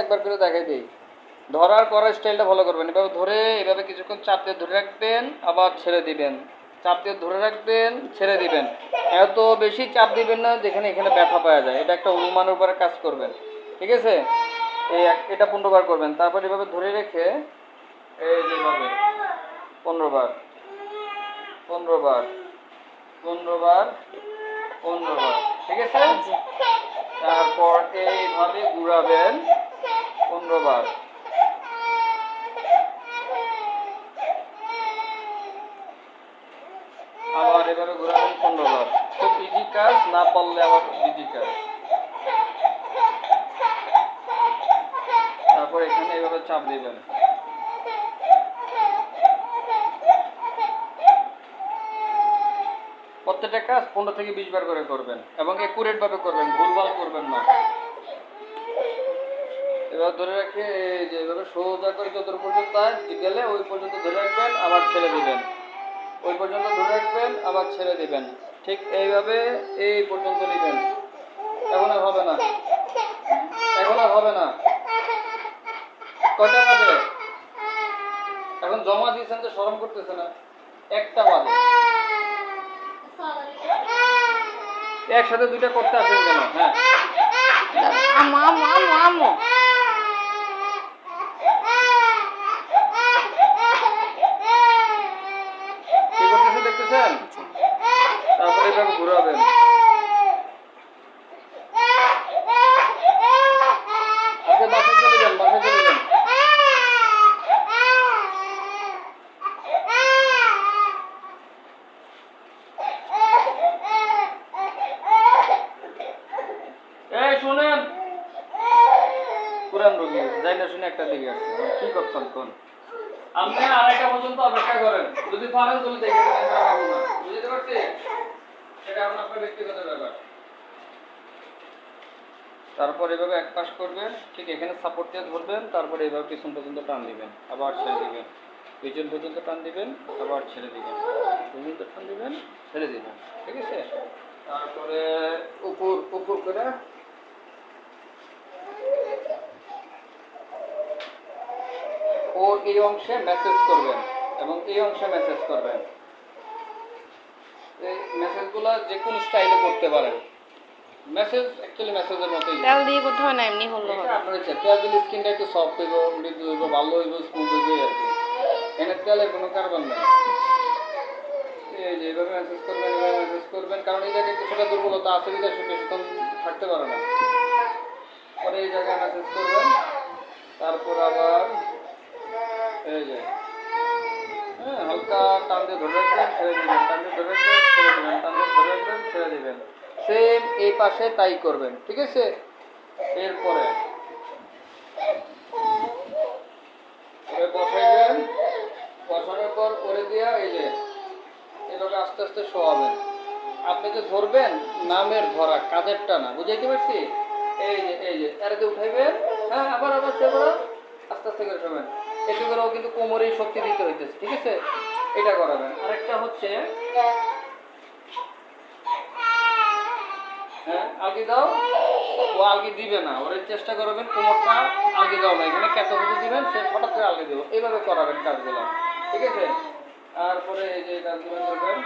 একবার করে দেখাই দিই। ধরার করার স্টাইলটা ফলো করবেন। এভাবে ধরে এভাবে কিছুক্ষণ চাপ দিয়ে ধরে রাখবেন, আবার ছেড়ে দিবেন। চাপ দিয়ে ধরে রাখবেন, ছেড়ে দিবেন। এত বেশি চাপ দিবেন না যেখানে এখানে ব্যথা পাওয়া যায়। এটা একটা অনুমানের উপরে কাজ করবেন, ঠিক আছে? এটা 15 বার করবেন। তারপর এভাবে ধরে রেখে এই যেভাবে 15 বার 15 বার 15 বার 15 বার, ঠিক আছে? তারপর এইভাবে ঘুরাবেন 15 বার। আবার এভাবে ঘোরাবেন 15 বার। খুব ইজি কাজ, না পারলে আবার ইজি কাজ। তারপর এখানে এভাবে চাপ দিবেন। প্রত্যেকটা কাজ 15 থেকে 20 বার করে করবেন এবং একুরেট ভাবে করবেন, ভুলভাল করবেন না। এবার ধরে রেখে এই যে এভাবে সোজা করে যত পর্যন্ত গেলে ওই পর্যন্ত ধরে রাখবেন, আবার ছেড়ে দিবেন। ওই পর্যন্ত ধরে রাখবেন, আবার ছেড়ে দিবেন। ঠিক এইভাবে এই পর্যন্ত নেবেন। এখন আর হবে না, এখন আর হবে না। কয়টা বাজে? এখন জমা দিয়েছেন তো শরম করতেছে না? একটা বাজে। একসাথে দুইটা করতে আসেন কেন? হ্যাঁ, আম্মু আম্মু আম্মু আম্মু কি করতেছে দেখতেছেন? তারপরে এভাবে ঘুরাবেন। আজকে বাসায় চলে যান, বাসায় চলে যান। এই শুনেন, পুরান রোগী যাই না শুনে একটা দিকে আসছে। কি করছেন কোন? আপনি আড়াইটা পর্যন্ত অপেক্ষা করেন, যদি পারেন তুমি দেখে নেবেন। বুঝতে পারছি? সেটা এখন আপনার ব্যক্তিগত ব্যাপার। তারপর এভাবে এক পাশ করবেন, ঠিক এখানে সাপোর্ট দিয়ে ধরবেন, তারপরে এভাবে পিছন পর্যন্ত টান দিবেন, আবার ছেড়ে দিবেন। পিছন পর্যন্ত টান দিবেন, আবার ছেড়ে দিবেন। পর্যন্ত টান দিবেন, ছেড়ে দিবেন, ঠিক আছে? তারপরে উপর উপর করে ওর এই অংশে মেসেজ করবেন এবং এই অংশে মেসেজ করবেন। এই মেসেজগুলো যে কোনো স্টাইলে করতে পারেন। মেসেজ অ্যাকচুয়ালি মেসেজের মতোই। তেল দিয়ে করতে হয় না, এমনি হলো এটা আপনার ইচ্ছা। তেল দিলে স্কিনটা একটু সফট হইব, মৃদু হইব, ভালো হইব, স্মুথ হইব আর কি। এনে তেলের কোনো কারবার নাই। এই যে এইভাবে মেসেজ করবেন, এইভাবে মেসেজ করবেন, কারণ এই জায়গায় কিছুটা দুর্বলতা আছে, বিধায় সে বেশিক্ষণ থাকতে পারে না। পরে এই জায়গায় মেসেজ করবেন, তারপর আবার এই যে হ্যাঁ হালকা টান দিয়ে ধরে রাখবেন, ছেড়ে দিবেন, টান দিয়ে ধরে রাখবেন, ছেড়ে দিবেন, টান দিয়ে ধরে রাখবেন, ছেড়ে দিবেন। সেম এই পাশে তাই করবেন, ঠিক আছে? এরপরে বসাইবেন, বসানোর পর করে দিয়া এই যে এভাবে আস্তে আস্তে শোয়াবেন। আপনি যে ধরবেন নামের ধরা, কাঁধেরটা না, বুঝাইতে পারছি? এই যে এটাতে উঠাইবেন, হ্যাঁ আবার আবার সেগুলো আস্তে আস্তে করে শোবেন। এতে করেও কিন্তু কোমরেই শক্তি দিতে হইতেছে, ঠিক আছে? এটা করাবেন। আরেকটা হচ্ছে হ্যাঁ আলগি দাও, ও আলগি দিবে না, ওর চেষ্টা করবেন কোমরটা আলগি দাও না, এখানে কত বুঝে দিবেন, সে হঠাৎ করে আলগি দেবো, এইভাবে করাবেন কাজগুলো, ঠিক আছে? তারপরে এই যে কাজগুলো করবেন।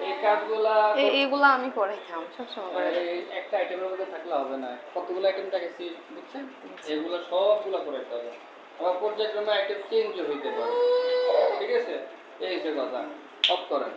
এই কাজগুলা এইগুলো আমি করে খাম সবসময় করে। একটা আইটেমের মধ্যে থাকলে হবে না, কতগুলো আইটেম থাকেছি বুঝছেন? এগুলো সবগুলো করে দিতে হবে। আবার পর্যায়ক্রমে আইটেম চেঞ্জ হইতে পারে, ঠিক আছে? এই যে কথা অফ করেন।